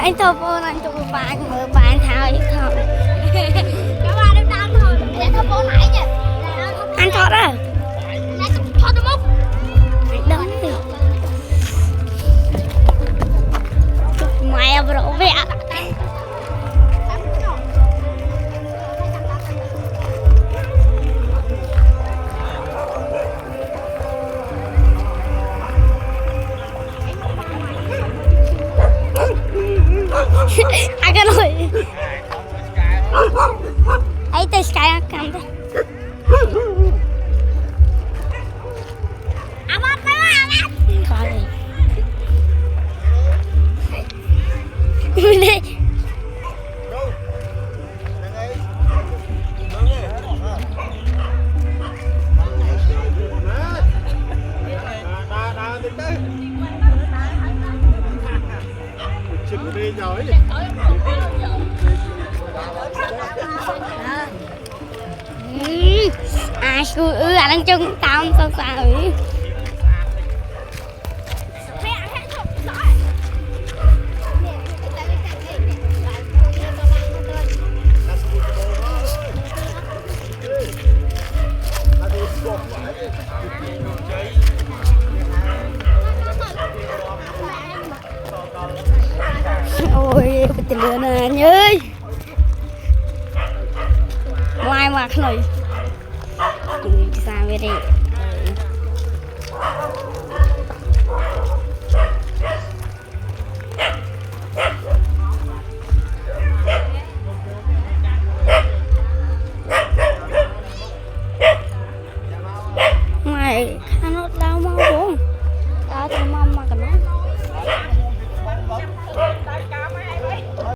anh thô vô anh chụp bạn mở bạn thôi thôi các bạn đem đam thôi để thô vô lại nhỉ anh thọ đó thọ đúng không đấm đi mày bro vẽ I can wait. I think sky come. I'm up there. Sorry. Cô anh ăn chung tao sao sao ấy ôi tình lừa nè anh ơi ngoài mặt này